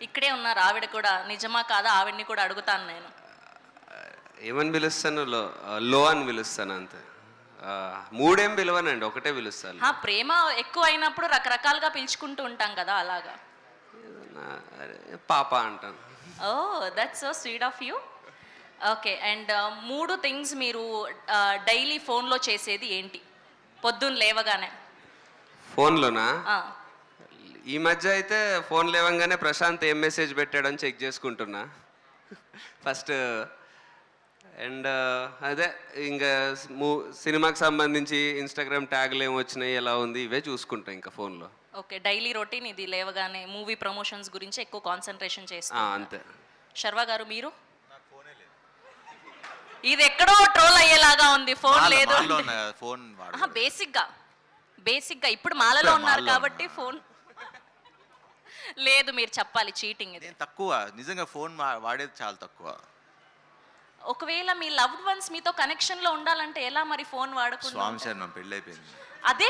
ఇక్కడే ఉన్నారు ఆవిడ కూడా, నిజమా కాదా ఆవిడ్ని కూడా అడుగుతాను నేను. ఏమని పిలుస్తాను? లో అని పిలుస్తాను అంతే. మూడేం పిలవనండి, ఒకటే పిలుస్తాను. ప్రేమ ఎక్కువ అయినప్పుడు రకరకాలుగా పిలుచుకుంటూ ఉంటాం కదా, అలాగా. పాప అంటాను. Oh, that's so sweet of you. Okay, and 3 things మీరు డైలీ ఫోన్లో చేసేది ఏంటి పొద్దున్న లేవగానే? ఫోన్లోనా? ఈ మధ్య అయితే ఫోన్ లేవంగానే ప్రశాంత్ ఏం మెసేజ్ పెట్టాడని చెక్ చేసుకుంటున్నా ఫస్ట్. అండ్ అదే ఇంకా సినిమాకి సంబంధించి ఇన్స్టాగ్రామ్ ట్యాగ్లు ఏమి వచ్చినాయి, ఎలా ఉంది, ఇవే చూసుకుంటా ఇంకా ఫోన్లో. ఓకే, డైలీ రొటీన్ ఇది. లేవగానే మూవీ ప్రమోషన్స్ గురించి ఎక్కువ కాన్సన్ట్రేషన్ చేస్తా. అంతే. శర్వా గారు మీరు? ఇది ఎక్కడో ట్రోల్ అయ్యేలాగా ఉంది, ఫోన్ లేదు. బేసిక్గా ఇప్పుడు మాలలో ఉన్నారు కాబట్టి ఫోన్ లేదు. మీరు చెప్పాలి, చీటింగ్ ఇది. తక్కువ, నిజంగా ఫోన్ వాడేది చాలా తక్కువ. ఒకవేళ మీ లవ్డ్ వన్స్ మీతో కనెక్షన్ లో ఉండాలంటే ఎలా మరి ఫోన్ వాడకుండా? స్వామి శరణం, పెళ్ళి అయిపోయింది. అదే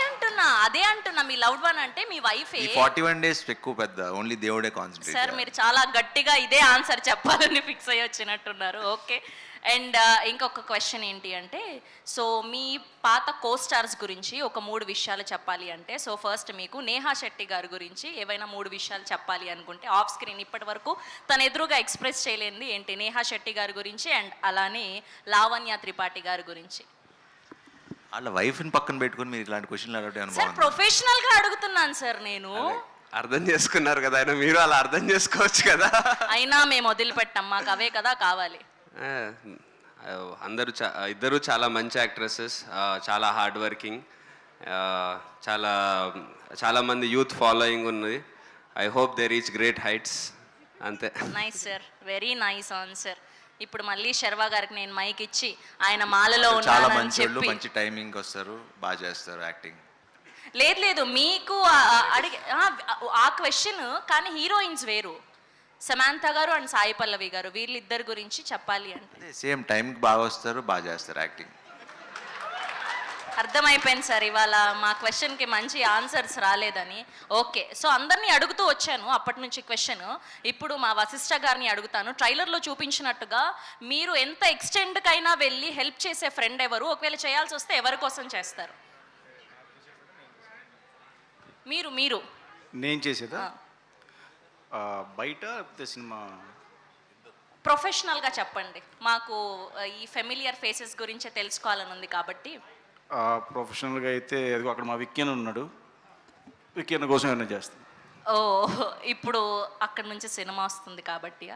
అంటున్నా మీ లవ్డ్ వన్ అంటే మీ వైఫ్. 41 days ఎక్కువ పెద్ద, ఓన్లీ దేవుడే కాన్సంట్రేట్. సార్ మీరు చాలా గట్టిగా ఇదే ఆన్సర్ చెప్పాలని ఫిక్స్ అయ్యి వచ్చినట్టున్నారు. ఓకే, అండ్ ఇంకొక క్వశ్చన్ ఏంటి అంటే, సో మీ పాత కోస్టార్స్ గురించి ఒక 3 విషయాలు చెప్పాలి అంటే, సో ఫస్ట్ మీకు నేహా శెట్టి గారి గురించి ఏవైనా 3 విషయాలు చెప్పాలి అనుకుంటే ఆఫ్ స్క్రీన్ ఇప్పటి వరకు తన ఎదురుగా ఎక్స్ప్రెస్ చేయలేంది ఏంటి? నేహా శెట్టి గారి గురించి, అండ్ అలానే లావణ్య త్రిపాఠి గారి గురించి. వాళ్ళ వైఫ్ని పక్కన పెట్టుకుని మీరు ఇలాంటి క్వశ్చన్లు అడగడం సార్ ప్రొఫెషనల్ గా అడుగుతున్నాను సార్ నేను. అర్థం చేసుకున్నారు కదా ఆయన, మీరు అలా అర్థం చేసుకోవచ్చు కదా. అయినా మేము వదిలిపెట్టాం, మాకు అవే కదా కావాలి. ఇద్దరు చాలా మంచి యాక్ట్రెసెస్, చాలా హార్డ్ వర్కింగ్, చాలా మంది యూత్ ఫాలోయింగ్ ఉన్నది. I hope they reach great heights. అంతే. Nice sir, very nice answer. ఇప్పుడు మళ్ళీ శర్వా గారికి నేను మైక్ ఇచ్చి ఆయన మాలలో చాలా మంచి టైమింగ్ వస్తారు, బాగా చేస్తారు యాక్టింగ్. లేదు మీకు అడిగే ఆ క్వశ్చన్, కానీ హీరోయిన్స్ వేరు. సమాంత గారు అండ్ సాయి పల్లవి గారు, వీళ్ళిద్దరి గురించి చెప్పాలి అంటే సేమ్ టైంకి బాగా వస్తారు, బాగా చేస్తారు యాక్టింగ్. అర్థమైపోయింది సార్, ఇవాళ మా క్వశ్చన్కి మంచి ఆన్సర్స్ రాలేదని. ఓకే, సో అందరినీ అడుగుతూ వచ్చాను అప్పటి నుంచి క్వశ్చన్. ఇప్పుడు మా వశిష్ఠ గారిని అడుగుతాను. ట్రైలర్లో చూపించినట్టుగా మీరు ఎంత ఎక్స్టెండ్కైనా వెళ్ళి హెల్ప్ చేసే ఫ్రెండ్ ఎవరు? ఒకవేళ చేయాల్సి వస్తే ఎవరి కోసం చేస్తారు? మీరు నేను చేసేదా? బయట సినిమా ప్రొఫెషనల్గా చెప్పండి, మాకు ఈ ఫెమిలియర్ ఫేసెస్ గురించే తెలుసుకోవాలని ఉంది కాబట్టి. ప్రొఫెషనల్గా అయితే అక్కడ మా విక్కీన్ ఉన్నాడు, విక్కీన్ కోసం ఏమైనా చేస్తాను. ఓ, ఇప్పుడు అక్కడ నుంచి సినిమా వస్తుంది కాబట్టి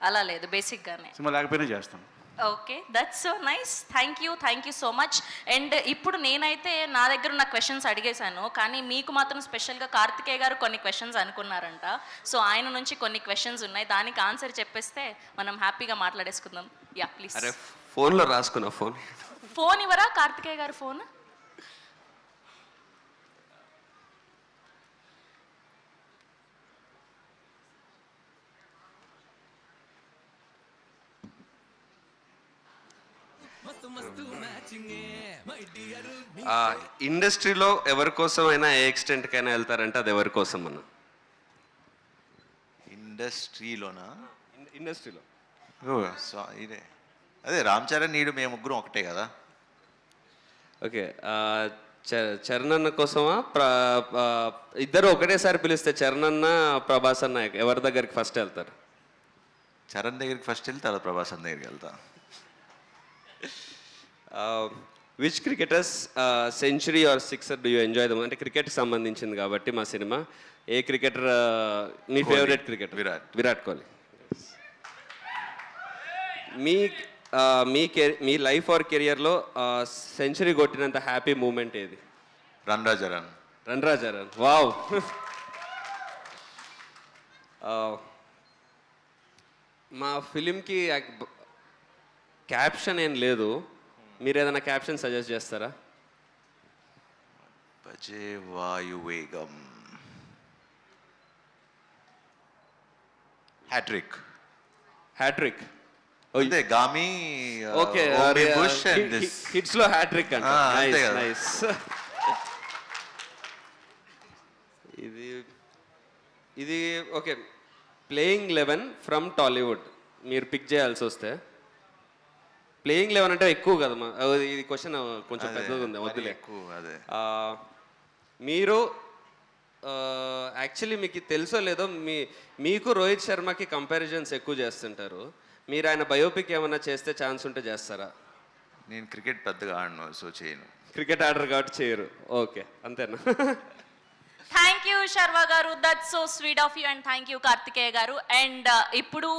అలా లేదు, బేసిక్గానే సినిమా లేకపోయినా చేస్తాను. Okay, that's so nice. Thank you so much. And ఇప్పుడు నేనైతే నా దగ్గర ఉన్న క్వశ్చన్స్ అడిగేశాను, కానీ మీకు మాత్రం స్పెషల్గా కార్తికేయ గారు కొన్ని క్వశ్చన్స్ అనుకున్నారంట. సో ఆయన నుంచి కొన్ని క్వశ్చన్స్ ఉన్నాయి, దానికి ఆన్సర్ చెప్పేస్తే మనం హ్యాపీగా మాట్లాడేసుకుందాం. Yeah please. ఫోన్లో రాసుకున్నా. ఫోన్ ఇవ్వరా కార్తికేయ గారు? ఫోన్ ఇండస్ట్రీలో ఎవరి కోసం అయినా ఏ ఎక్స్టెంట్కైనా వెళ్తారంటే అది ఎవరి కోసం అన్న? ఇండస్ట్రీలో ఇదే అదే రామ్ చరణ్, నీడు, మేము ముగ్గురం ఒకటే కదా. ఓకే, చరణ్ అన్న కోసమా? ఇద్దరు ఒకటేసారి పిలిస్తే చరణ్ అన్న, ప్రభాస్ అన్న ఎవరి దగ్గరికి ఫస్ట్ వెళ్తారు? చరణ్ దగ్గరికి ఫస్ట్ వెళ్తే తర్వాత ప్రభాస్ అన్న దగ్గరికి వెళ్తా. Which cricketers century or sixer do you enjoy the? అంటే క్రికెట్కి సంబంధించింది కాబట్టి మా సినిమా. ఏ క్రికెటర్ మీ ఫేవరెట్ క్రికెటర్? విరాట్ కోహ్లీ. మీ లైఫ్ ఆర్ కెరియర్లో సెంచరీ కొట్టినంత హ్యాపీ మూమెంట్ ఏది? Run Raja run. వావ్. మా ఫిలింకి క్యాప్షన్ ఏం లేదు, మీరు ఏదైనా క్యాప్షన్ సజెస్ట్ చేస్తారా? భజే వాయువేగం. హ్యాట్రిక్. అంతే గామి okay bush and this hits లో హ్యాట్రిక్ అంట అంతే నైస్ కదా. నైస్ ఇది ఇది ఓకే ప్లేయింగ్ 11 ఫ్రమ్ టాలీవుడ్ మీరు పిక్ చేయాల్సి వస్తే ప్లేయింగ్ 11 అంటే ఎక్కువ కదా ఇది క్వశ్చన్ కొంచెం పెద్దగా ఉంది వద్దులే ఎక్కువ అదే ఆ, మీరు యాక్చువల్లీ మీకు తెలుసో లేదో మీకు రోహిత్ శర్మకి కంపారిజన్స్ ఎక్కువ చేస్తుంటారు మీరు ఆయన బయోపిక్ ఏమైనా చేస్తే ఛాన్స్ ఉంటే చేస్తారా నేను క్రికెట్ పెద్దగా ఆడను సో చేయను క్రికెట్ ఆర్డర్ కాబట్టి చేయరు ఓకే అంతేనా thank you Sharwa garu, that's so sweet of you, and thank you Karthikeya garu. And ఇప్పుడు